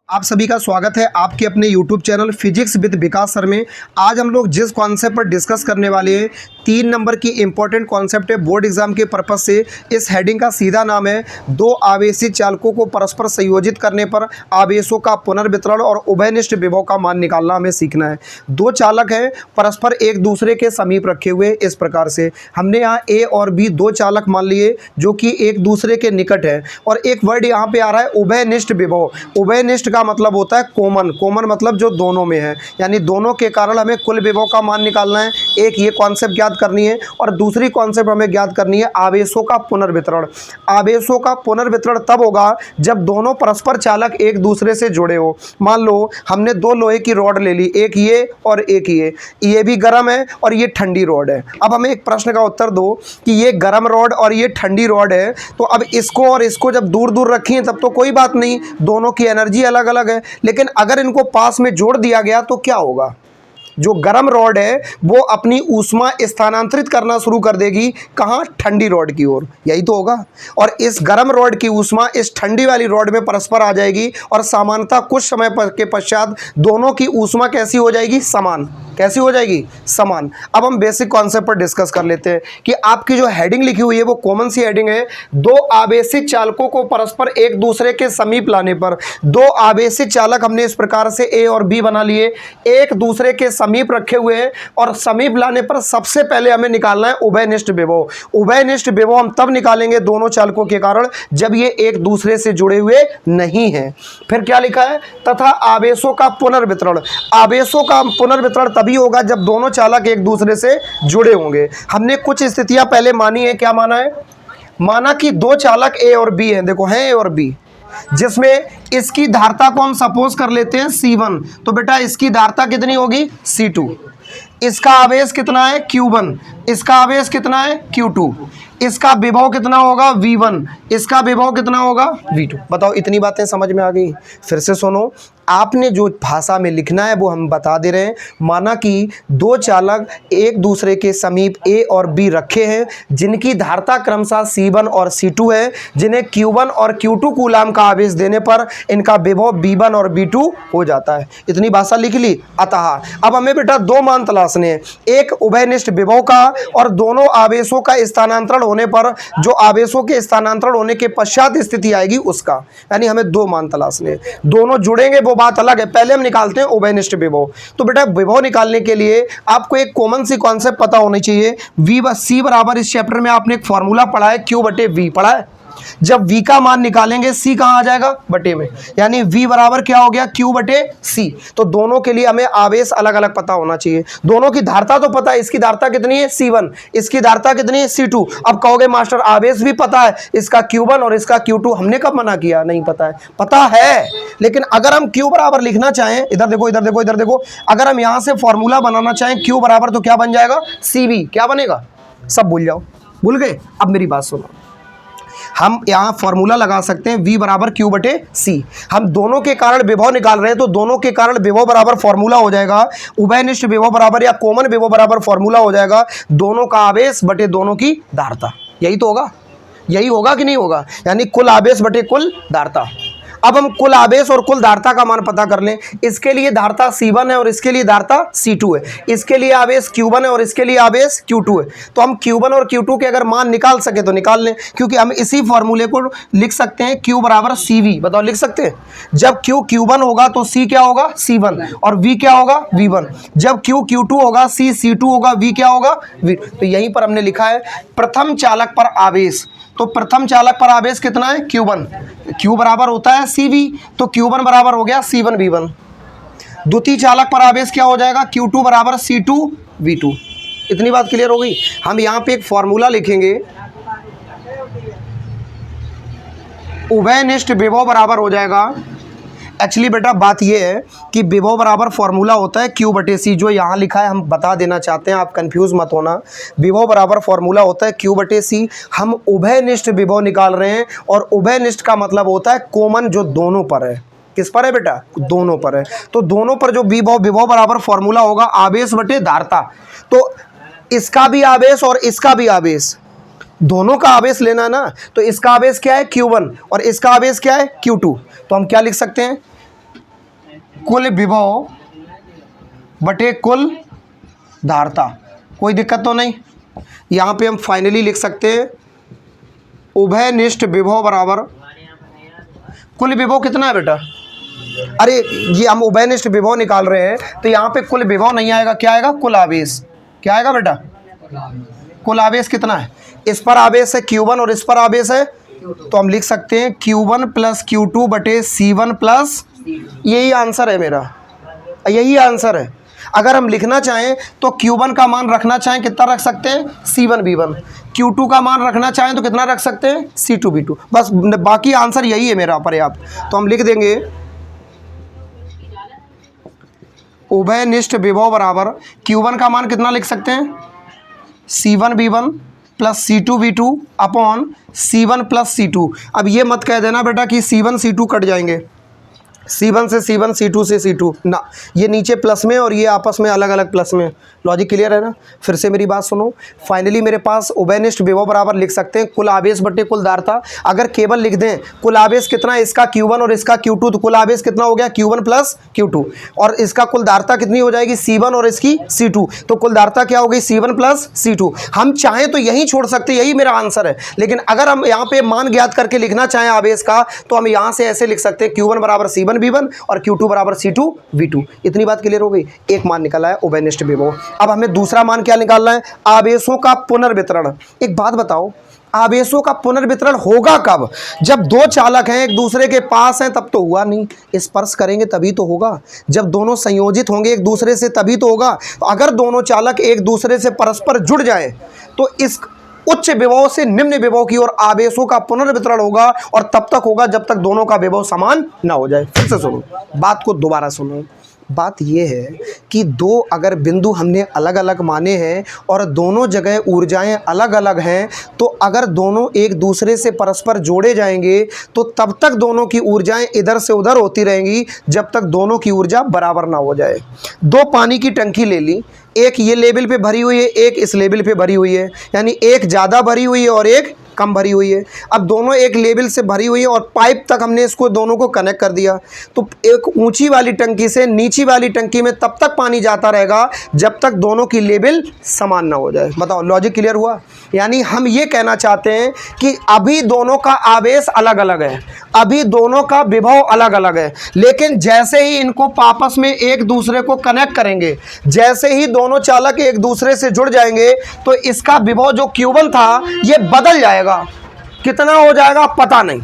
आप सभी का स्वागत है आपके अपने YouTube channel physics with Vikas sir में। आज हम लोग जिस कॉन्सेप्ट पर डिस्कस करने वाले हैं 3 नंबर की इंपॉर्टेंट कॉन्सेप्ट है बोर्ड एग्जाम के पर्पस से। इस हेडिंग का सीधा नाम है दो आवेशित चालकों को परस्पर संयोजित करने पर आवेशों का पुनर्वितरण और उभयनिष्ठ विभव का मान निकालना हमें सीखना है। दो चालक हैं परस्पर एक दूसरे के समीप रखे हुए इस प्रकार से। हमने यहाँ ए और बी दो चालक मान लिए जो कि एक दूसरे के निकट है, और एक वर्ड यहाँ पे आ रहा है उभयनिष्ठ विभव। उभयनिष्ठ का मतलब होता है कॉमन, कॉमन मतलब जो दोनों में है, यानी दोनों के कारण हमें कुल विभव का मान निकालना है। एक ये कॉन्सेप्ट ज्ञात करनी है और दूसरी कॉन्सेप्ट हमें ज्ञात करनी है आवेशों का पुनर्वितरण। आवेशों का पुनर्वितरण तब होगा जब दोनों परस्पर चालक एक दूसरे से जुड़े हो। मान लो हमने दो लोहे की रॉड ले ली, एक ये और एक ये भी गर्म है और ये ठंडी रॉड है। अब हमें एक प्रश्न का उत्तर दो कि ये गर्म रॉड और ये ठंडी रॉड है, तो अब इसको और इसको जब दूर दूर रखी तब तो कोई बात नहीं, दोनों की एनर्जी अलग अलग है। लेकिन अगर इनको पास में जोड़ दिया गया तो क्या होगा? जो गर्म रॉड है वो अपनी ऊष्मा स्थानांतरित करना शुरू कर देगी, कहाँ? ठंडी रॉड की ओर। यही तो होगा। और इस गर्म रॉड की ऊष्मा इस ठंडी वाली रॉड में परस्पर आ जाएगी और सामान्यतः कुछ समय के पश्चात दोनों की ऊष्मा कैसी हो जाएगी? समान। कैसी हो जाएगी? समान। अब हम बेसिक कॉन्सेप्ट पर डिस्कस कर लेते हैं कि आपकी जो हेडिंग लिखी हुई है वो कॉमन सी हेडिंग है। दो आवेशित चालकों को परस्पर एक दूसरे के समीप लाने पर, दो आवेशित चालक हमने इस प्रकार से ए और बी बना लिए, एक दूसरे के समीप रखे हुए हैं, और समीप लाने पर सबसे पहले हमें निकालना है उभयनिष्ठ विभव। उभयनिष्ठ विभव हम तब निकालेंगे दोनों चालकों के कारण जब ये एक दूसरे से जुड़े हुए नहीं हैं। फिर क्या लिखा है? तथा आवेशों का पुनर्वितरण। आवेशों का पुनर्वितरण तभी होगा जब दोनों चालक एक दूसरे से जुड़े होंगे। हमने कुछ स्थितियां पहले मानी है। क्या माना है? माना कि दो चालक ए और बी हैं। देखो है ए और बी, जिसमें इसकी धारता को हम सपोज कर लेते हैं C1, तो बेटा इसकी धारता कितनी होगी? C2। इसका आवेश कितना है? Q1। इसका आवेश कितना है? Q2। इसका विभव कितना होगा? V1। इसका विभव कितना होगा? V2। बताओ, इतनी बातें समझ में आ गई? फिर से सुनो, आपने जो भाषा में लिखना है वो हम बता दे रहे हैं। माना कि दो चालक एक दूसरे के समीप ए और बी रखे हैं जिनकी धारता क्रमशः C1 और C2 है, जिन्हें Q1 और Q2 कूलाम का आवेश देने पर इनका विभव V1 और V2 हो जाता है। इतनी भाषा लिख ली। अतः अब हमें बेटा दो मान तलाशने हैं, एक उभयनिष्ठ विभव का और दोनों आवेशों का स्थानांतरण होने पर जो आवेशों के स्थानांतरण होने के पश्चात स्थिति आएगी उसका, यानी हमें दो मान तलाशने हैं। दोनों जुड़ेंगे वो बात अलग है, पहले हम निकालते हैं उभयनिष्ठ विभव। तो बेटा विभव निकालने के लिए आपको एक कॉमन सी कॉन्सेप्ट पता होनी चाहिए। वी व सी बराबर, इस चैप्टर में आपने एक फॉर्मूला पढ़ा है, क्यू बटे वी पढ़ा है। जब v का मान निकालेंगे c कहां आ जाएगा? बटे में, यानी v बराबर क्या हो गया? q बटे c। तो दोनों के लिए हमें आवेश अलग अलग पता होना चाहिए। दोनों की धारता तो पता है, इसकी धारता कितनी है? C1। इसकी धारता कितनी है? C2। अब कहोगे मास्टर आवेश भी पता है, इसका Q1 और इसका Q2। हमने कब मना किया? नहीं पता है। पता है, लेकिन अगर हम q बराबर लिखना चाहें, इधर देखो इधर देखो इधर देखो, अगर हम यहां से फॉर्मूला बनाना चाहें q बराबर, तो क्या बन जाएगा? cv। क्या बनेगा? सब भूल जाओ, भूल गए? अब मेरी बात सुनो, हम यहाँ फॉर्मूला लगा सकते हैं v बराबर q बटे c। हम दोनों के कारण विभव निकाल रहे हैं, तो दोनों के कारण विभव बराबर फॉर्मूला हो जाएगा उभयनिष्ठ विभव बराबर या कॉमन विभव बराबर फॉर्मूला हो जाएगा दोनों का आवेश बटे दोनों की धारता। यही तो होगा, यही होगा कि नहीं होगा? यानी कुल आवेश बटे कुल धारता। अब हम कुल आवेश और कुल धारता का मान पता कर लें। इसके लिए धारता C1 है और इसके लिए धारता C2 है। इसके लिए आवेश Q1 है और इसके लिए आवेश Q2 है। तो हम Q1 और Q2 के अगर मान निकाल सके तो निकाल लें, क्योंकि हम इसी फॉर्मूले को लिख सकते हैं Q बराबर CV। बताओ, लिख सकते हैं? जब Q Q1 होगा तो C क्या होगा? C1, और V क्या होगा? V1। जब Q Q2 होगा, C C2 होगा, V क्या होगा? V। तो यहीं पर हमने लिखा है प्रथम चालक पर आवेश। तो प्रथम चालक पर आवेश कितना है? Q1। Q बराबर होता है CV, तो Q1 बराबर हो गया C1 V1। द्वितीय चालक पर आवेश क्या हो जाएगा? Q2 बराबर C2 V2। इतनी बात क्लियर हो गई? हम यहाँ पे एक फॉर्मूला लिखेंगे, उभयनिष्ठ विभव बराबर हो जाएगा। एक्चुअली बेटा बात ये है कि विभव बराबर फॉर्मूला होता है q बटे c। जो यहाँ लिखा है हम बता देना चाहते हैं, आप कंफ्यूज मत होना। विभव बराबर फॉर्मूला होता है q बटे c। हम उभयनिष्ठ विभव निकाल रहे हैं, और उभयनिष्ठ का मतलब होता है कॉमन, जो दोनों पर है। किस पर है बेटा? दोनों पर है। तो दोनों पर जो विभव बराबर फॉर्मूला होगा आवेश बटे धारता। तो इसका भी आवेश और इसका भी आवेश, दोनों का आवेश लेना ना, तो इसका आवेश क्या है? Q1 और इसका आवेश क्या है? Q2। तो हम क्या लिख सकते हैं? कुल विभव बटे कुल धारता। कोई दिक्कत तो नहीं। यहाँ पे हम फाइनली लिख सकते हैं उभयनिष्ठ विभव बराबर कुल विभव कितना है बेटा? अरे ये हम उभयनिष्ठ विभव निकाल रहे हैं तो यहाँ पे कुल विभव नहीं आएगा, क्या आएगा? कुल आवेश। क्या आएगा बेटा? कुल आवेश कितना है? इस पर आवेश है Q1 और इस पर आवेश है, तो हम लिख सकते हैं Q1 प्लस Q2 बटे C1 प्लस, यही आंसर है मेरा, यही आंसर है। अगर हम लिखना चाहें तो Q1 का मान रखना चाहें कितना रख सकते हैं? C1 B1। Q2 का मान रखना चाहें तो कितना रख सकते हैं? C2 B2। बस बाकी आंसर यही है मेरा पर्याप्त। तो हम लिख देंगे उभयनिष्ठ विभव बराबर Q1 का मान कितना लिख सकते हैं? C1 B1 plus C2 B2 upon C1 plus C2। अब ये मत कह देना बेटा कि C1 C2 कट जाएंगे, C1 से C1 C2 से C2 ना, ये नीचे प्लस में और ये आपस में अलग अलग प्लस में। लॉजिक क्लियर है ना? फिर से मेरी बात सुनो। फाइनली मेरे पास उभयनिष्ठ विभव बराबर लिख सकते हैं कुल आवेश बटे कुल धारता। अगर केवल लिख दें कुल आवेश कितना है, इसका Q1 और इसका Q2, तो कुल आवेश कितना हो गया? Q1 plus Q2। और इसका कुल धारता कितनी हो जाएगी? C1 और इसकी C2, तो कुल धारता क्या हो गई? C1 plus C2। हम चाहें तो यही छोड़ सकते, यही मेरा आंसर है। लेकिन अगर हम यहाँ पे मान ज्ञात करके लिखना चाहें आवेश का, तो हम यहाँ से ऐसे लिख सकते हैं Q1 बराबर C1 B1 और Q2 बराबर C2 V2। इतनी बात क्लियर हो गई। एक मान निकला है उभयनिष्ठ विभव। अब हमें दूसरा मान क्या निकालना है? आवेशों का पुनर्वितरण। एक बात बताओ, आवेशों का पुनर्वितरण होगा कब? जब दो चालक हैं, एक दूसरे के पास हैं, तब तो हुआ नहीं। स्पर्श करेंगे तभी तो होगा। जब दोनों संयोजित होंगे एक दूसरे से तभी तो होगा। अगर दोनों चालक एक दूसरे से परस्पर जुड़ जाएं तो इस उच्च विभव से निम्न विभव की ओर आवेशों का पुनर्वितरण होगा, और तब तक होगा जब तक दोनों का विभव समान ना हो जाए। फिर से सुनो, बात को दोबारा सुनो। बात यह है कि दो अगर बिंदु हमने अलग अलग माने हैं और दोनों जगह ऊर्जाएं अलग अलग हैं, तो अगर दोनों एक दूसरे से परस्पर जोड़े जाएंगे तो तब तक दोनों की ऊर्जाएं इधर से उधर होती रहेंगी जब तक दोनों की ऊर्जा बराबर ना हो जाए। दो पानी की टंकी ले ली, एक ये लेवल पे भरी हुई है, एक इस लेवल पे भरी हुई है, यानी एक ज़्यादा भरी हुई है और एक कम भरी हुई है। अब दोनों एक लेवल से भरी हुई है और पाइप तक हमने इसको दोनों को कनेक्ट कर दिया, तो एक ऊंची वाली टंकी से नीची वाली टंकी में तब तक पानी जाता रहेगा जब तक दोनों की लेवल समान ना हो जाए। बताओ, लॉजिक क्लियर हुआ? यानी हम ये कहना चाहते हैं कि अभी दोनों का आवेश अलग अलग है, अभी दोनों का विभव अलग अलग है, लेकिन जैसे ही इनको आपस में एक दूसरे को कनेक्ट करेंगे, जैसे ही दोनों चालक एक दूसरे से जुड़ जाएंगे, तो इसका विभव जो Q1 था ये बदल जाएगा। कितना हो जाएगा पता नहीं।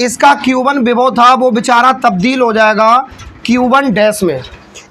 इसका Q1 विभव था वो बेचारा तब्दील हो जाएगा Q1 डैश में,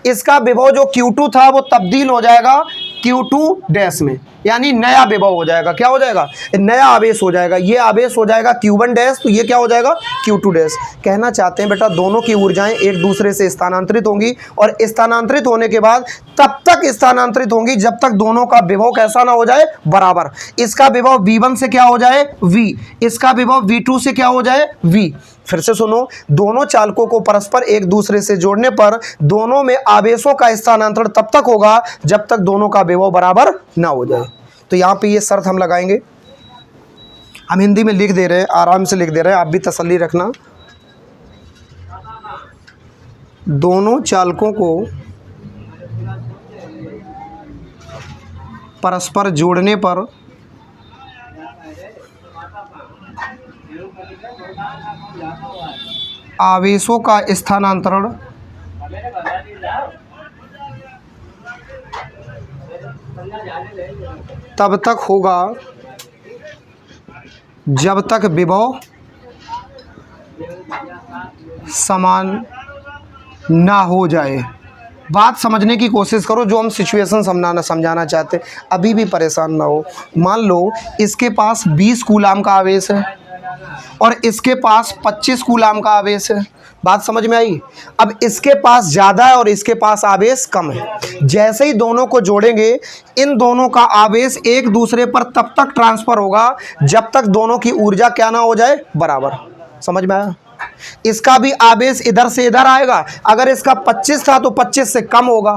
इसका विभव जो Q2 था वो तब्दील हो जाएगा Q2 डैश में, यानी नया विभव हो जाएगा। क्या हो जाएगा? नया आवेश हो जाएगा। ये आवेश हो जाएगा Q1 डैश, तो ये क्या हो जाएगा? Q2 dash. कहना चाहते हैं बेटा दोनों की ऊर्जाएं एक दूसरे से स्थानांतरित होंगी, और स्थानांतरित होने के बाद तब तक स्थानांतरित होंगी जब तक दोनों का विभव कैसा ना हो जाए? बराबर। इसका विभव V1 से क्या हो जाए? V। इसका विभव V2 से क्या हो जाए? V। फिर से सुनो, दोनों चालकों को परस्पर एक दूसरे से जोड़ने पर दोनों में आवेशों का स्थानांतरण तब तक होगा जब तक दोनों का विभव बराबर ना हो जाए। तो यहाँ पे ये शर्त हम लगाएंगे। हम हिंदी में लिख दे रहे हैं, आराम से लिख दे रहे हैं, आप भी तसल्ली रखना। दोनों चालकों को परस्पर जोड़ने पर आवेशों का स्थानांतरण तब तक होगा जब तक विभव समान ना हो जाए। बात समझने की कोशिश करो, जो हम सिचुएशन समझाना चाहते हैं, अभी भी परेशान ना हो। मान लो इसके पास 20 कूलाम का आवेश है और इसके पास 25 कूलाम का आवेश है। बात समझ में आई? अब इसके पास ज़्यादा है और इसके पास आवेश कम है। जैसे ही दोनों को जोड़ेंगे, इन दोनों का आवेश एक दूसरे पर तब तक ट्रांसफ़र होगा जब तक दोनों की ऊर्जा क्या ना हो जाए? बराबर। समझ में आया? इसका भी आवेश इधर से इधर आएगा। अगर इसका 25 था तो 25 से कम होगा,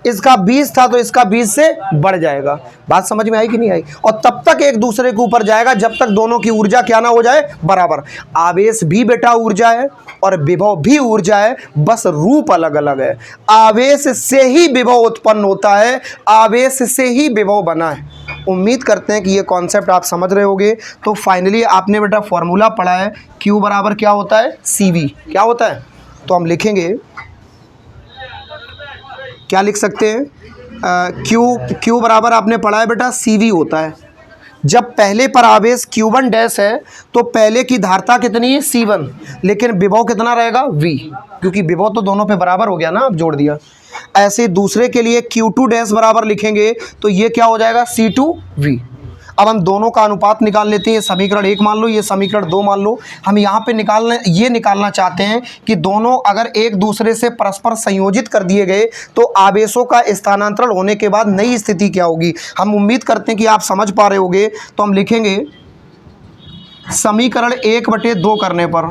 इसका 20 था तो इसका 20 से बढ़ जाएगा। बात समझ में आई कि नहीं आई? और तब तक एक दूसरे के ऊपर जाएगा जब तक दोनों की ऊर्जा क्या ना हो जाए, बराबर। आवेश भी बेटा ऊर्जा है और विभव भी ऊर्जा है, बस रूप अलग अलग है। आवेश से ही विभव उत्पन्न होता है, आवेश से ही विभव बना है। उम्मीद करते हैं कि ये कॉन्सेप्ट आप समझ रहे होगे। तो फाइनली आपने बेटा फॉर्मूला पढ़ा है, Q बराबर क्या होता है, CV। क्या होता है? तो हम लिखेंगे, क्या लिख सकते हैं, Q बराबर आपने पढ़ा है बेटा CV होता है। जब पहले पर आवेश Q1 डैश है तो पहले की धारता कितनी है, C1, लेकिन विभव कितना रहेगा, V, क्योंकि विभव तो दोनों पे बराबर हो गया ना, आप जोड़ दिया। ऐसे दूसरे के लिए Q2 डैश बराबर लिखेंगे तो ये क्या हो जाएगा, C2V। अब हम दोनों का अनुपात निकाल लेते हैं। ये समीकरण 1 मान लो, ये समीकरण 2 मान लो। हम यहाँ पे निकालना चाहते हैं कि दोनों अगर एक दूसरे से परस्पर संयोजित कर दिए गए तो आवेशों का स्थानांतरण होने के बाद नई स्थिति क्या होगी। हम उम्मीद करते हैं कि आप समझ पा रहे होगे। तो हम लिखेंगे समीकरण 1/2 करने पर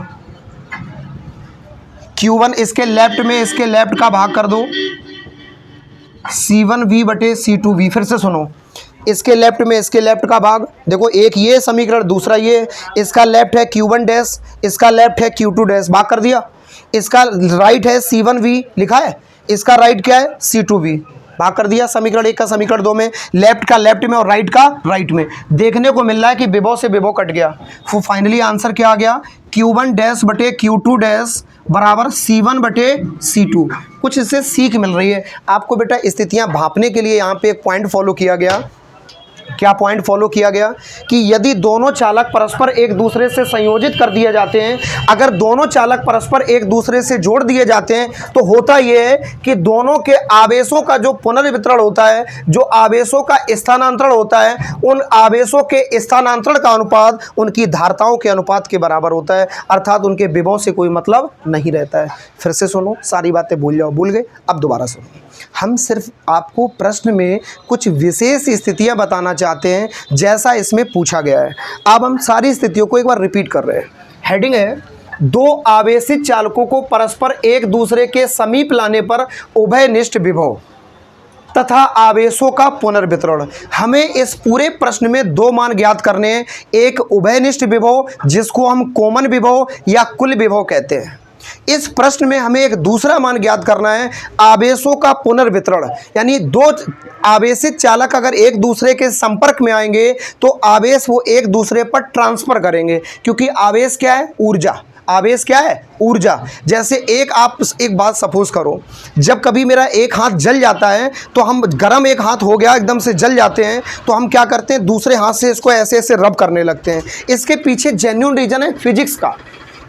Q1 इसके लेफ्ट में इसके लेफ्ट का भाग कर दो, C1V/C2V। फिर से सुनो, इसके लेफ्ट में इसके लेफ्ट का भाग, देखो एक ये समीकरण, दूसरा ये, इसका लेफ्ट है Q1 डैश, इसका लेफ्ट है Q2 डैश, भाग कर दिया। इसका राइट है C1V लिखा है, इसका राइट क्या है, C2V, भाग कर दिया। समीकरण 1 का समीकरण 2 में, लेफ्ट का लेफ्ट में और राइट का राइट में। देखने को मिल रहा है कि विभव से विभव कट गया। तो फाइनली आंसर क्या आ गया, Q1 डैश बटे Q2 डैश बराबर C1/C2। कुछ इससे सीख मिल रही है आपको बेटा। स्थितियां भांपने के लिए यहाँ पे एक पॉइंट फॉलो किया गया। क्या पॉइंट फॉलो किया गया कि यदि दोनों चालक परस्पर एक दूसरे से संयोजित कर दिए जाते हैं, अगर दोनों चालक परस्पर एक दूसरे से जोड़ दिए जाते हैं, तो होता यह है कि दोनों के आवेशों का जो पुनर्वितरण होता है, जो आवेशों का स्थानांतरण होता है, उन आवेशों के स्थानांतरण का अनुपात उनकी धारताओं के अनुपात के बराबर होता है, अर्थात उनके विभव से कोई मतलब नहीं रहता है। फिर से सुनो, सारी बातें भूल जाओ, भूल गए, अब दोबारा सुनो। हम सिर्फ आपको प्रश्न में कुछ विशेष स्थितियां बताना चाहते हैं जैसा इसमें पूछा गया है। अब हम सारी स्थितियों को एक बार रिपीट कर रहे हैं। हेडिंग है, दो आवेशित चालकों को परस्पर एक दूसरे के समीप लाने पर उभयनिष्ठ विभव तथा आवेशों का पुनर्वितरण। हमें इस पूरे प्रश्न में दो मान ज्ञात करने हैं, एक उभयनिष्ठ विभव जिसको हम कॉमन विभव या कुल विभव कहते हैं। इस प्रश्न में हमें एक दूसरा मान ज्ञात करना है, आवेशों का पुनर्वितरण। यानी दो आवेशित चालक अगर एक दूसरे के संपर्क में आएंगे तो आवेश वो एक दूसरे पर ट्रांसफर करेंगे, क्योंकि आवेश क्या है, ऊर्जा। आवेश क्या है, ऊर्जा। जैसे एक बात सपोज करो, जब कभी मेरा एक हाथ जल जाता है तो हम, गरम एक हाथ हो गया, एकदम से जल जाते हैं, तो हम क्या करते हैं, दूसरे हाथ से इसको ऐसे ऐसे रब करने लगते हैं। इसके पीछे जेन्युइन रीजन है फिजिक्स का,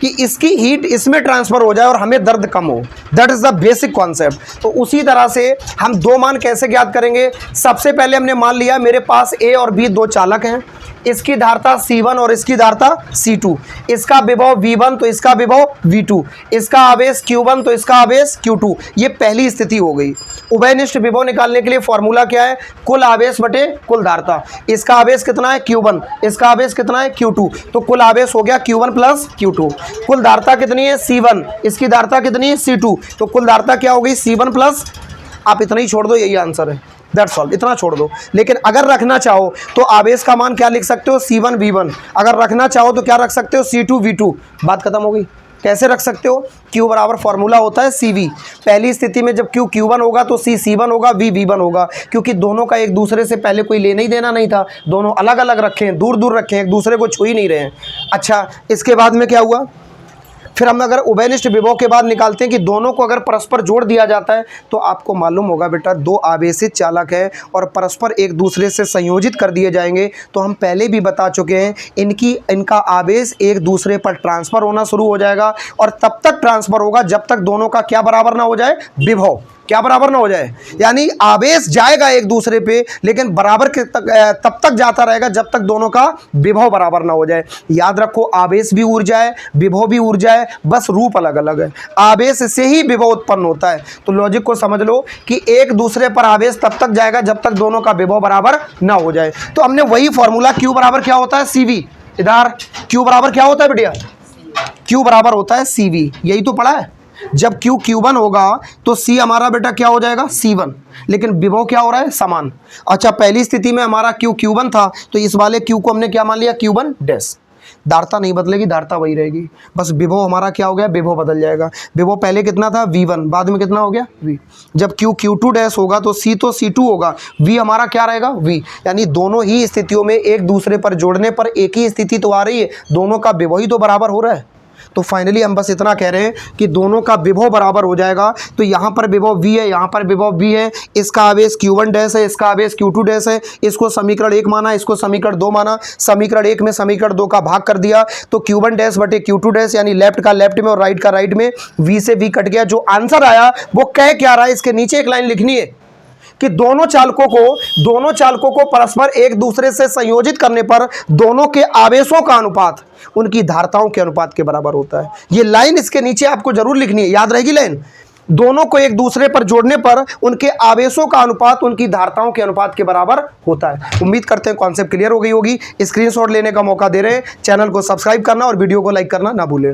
कि इसकी हीट इसमें ट्रांसफ़र हो जाए और हमें दर्द कम हो। That is the basic concept. तो उसी तरह से हम दो मान कैसे ज्ञात करेंगे। सबसे पहले हमने मान लिया मेरे पास A और B दो चालक हैं, इसकी धारता C1 और इसकी धारता C2, इसका विभव V1 तो इसका विभव V2, इसका आवेश Q1 तो इसका आवेश Q2। ये पहली स्थिति हो गई। उभयनिष्ठ विभव निकालने के लिए फॉर्मूला क्या है, कुल आवेश बटे कुल धारता। इसका आवेश कितना है, Q1, इसका आवेश कितना है, Q2, तो कुल आवेश हो गया Q1 प्लस Q2। कुल धारता कितनी है, C1, इसकी धारता कितनी है, C2, तो कुल धारता क्या हो गई, C1 प्लस, आप इतना ही छोड़ दो, यही आंसर है। दैट्स ऑल, इतना छोड़ दो। लेकिन अगर रखना चाहो तो आवेश का मान क्या लिख सकते हो, C1 V1। अगर रखना चाहो तो क्या रख सकते हो, C2 V2। बात खत्म हो गई। कैसे रख सकते हो, Q बराबर फॉर्मूला होता है CV। पहली स्थिति में जब Q Q1 होगा तो C C1 होगा, V V1 होगा, क्योंकि दोनों का एक दूसरे से पहले कोई लेना ही देना नहीं था। दोनों अलग अलग रखे हैं, दूर दूर रखे हैं, एक दूसरे को छू ही नहीं रहे हैं। अच्छा, इसके बाद में क्या हुआ, फिर हम अगर उभयनिष्ठ विभव के बाद निकालते हैं कि दोनों को अगर परस्पर जोड़ दिया जाता है तो आपको मालूम होगा बेटा, दो आवेशित चालक है और परस्पर एक दूसरे से संयोजित कर दिए जाएंगे तो हम पहले भी बता चुके हैं, इनका आवेश एक दूसरे पर ट्रांसफ़र होना शुरू हो जाएगा और तब तक ट्रांसफ़र होगा जब तक दोनों का क्या बराबर ना हो जाए, विभव क्या बराबर ना हो जाए। यानी आवेश जाएगा एक दूसरे पे, लेकिन बराबर के तब तक जाता रहेगा जब तक दोनों का विभव बराबर ना हो जाए। याद रखो, आवेश भी ऊर्जा है, विभव भी ऊर्जा है, बस रूप अलग अलग है। आवेश से ही विभव उत्पन्न होता है। तो लॉजिक को समझ लो कि एक दूसरे पर आवेश तब तक जाएगा जब तक दोनों का विभव बराबर ना हो जाए। तो हमने वही फॉर्मूला, Q बराबर क्या होता है, CV। इधर Q बराबर क्या होता है बेटिया, Q बराबर होता है CV। यही तो पढ़ा है। जब Q Q1 होगा तो C हमारा बेटा क्या हो जाएगा, C1। लेकिन विभव क्या हो रहा है, समान। अच्छा, पहली स्थिति में हमारा Q Q1 था, तो इस वाले Q को हमने क्या मान लिया, Q1 डैश। धारता नहीं बदलेगी, धारता वही रहेगी, बस विभव हमारा क्या हो गया, विभव बदल जाएगा। विभव पहले कितना था, V1, बाद में कितना हो गया, V। जब Q Q2 डैश होगा तो C होगा, V हमारा क्या रहेगा, V। यानी दोनों ही स्थितियों में एक दूसरे पर जोड़ने पर एक ही स्थिति तो आ रही है, दोनों का विभव ही तो बराबर हो रहा है। तो फाइनली हम बस इतना कह रहे हैं कि दोनों का विभव बराबर हो जाएगा। तो यहाँ पर विभव V है, यहाँ पर विभव V है, इसका आवेश Q1 डैश है, इसका आवेश Q2 डैश है। इसको समीकरण 1 माना, इसको समीकरण 2 माना। समीकरण 1 में समीकरण 2 का भाग कर दिया तो Q1 डैश बटे Q2 डैश, यानी लेफ्ट का लेफ्ट में और राइट का राइट में, V से V कट गया। जो आंसर आया वो कह क्या रहा है, इसके नीचे एक लाइन लिखनी है कि दोनों चालकों को परस्पर एक दूसरे से संयोजित करने पर दोनों के आवेशों का अनुपात उनकी धारताओं के अनुपात के बराबर होता है। ये लाइन इसके नीचे आपको जरूर लिखनी है, याद रहेगी लाइन। दोनों को एक दूसरे पर जोड़ने पर उनके आवेशों का अनुपात उनकी धारताओं के अनुपात के बराबर होता है। उम्मीद करते हैं कॉन्सेप्ट क्लियर हो गई होगी। स्क्रीनशॉट लेने का मौका दे रहे हैं, चैनल को सब्सक्राइब करना और वीडियो को लाइक करना ना भूलें।